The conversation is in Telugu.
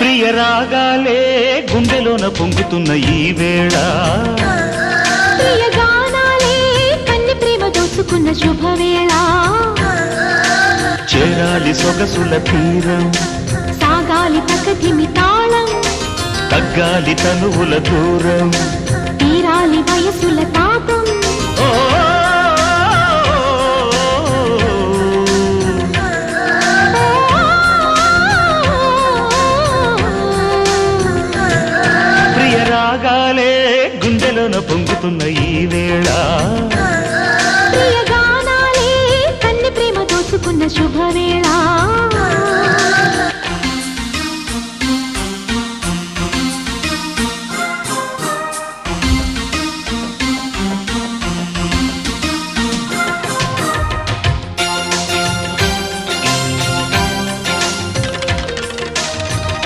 ప్రియ రాగాలే గుండెలోన పొంగుతున్న ఈ వేళ ప్రియ గానాలే కన్ని ప్రేమ దోచుకున్న శుభవేళ చేరాలి సొగసుల తీరం సాగాలి తకతిమి తాళం తగ్గాలి తనువుల దూరం తీరాలి వయసుల తాపం ప్రియ రాగాలే గుండెలోన పొంగుతున్న ఈ వేళ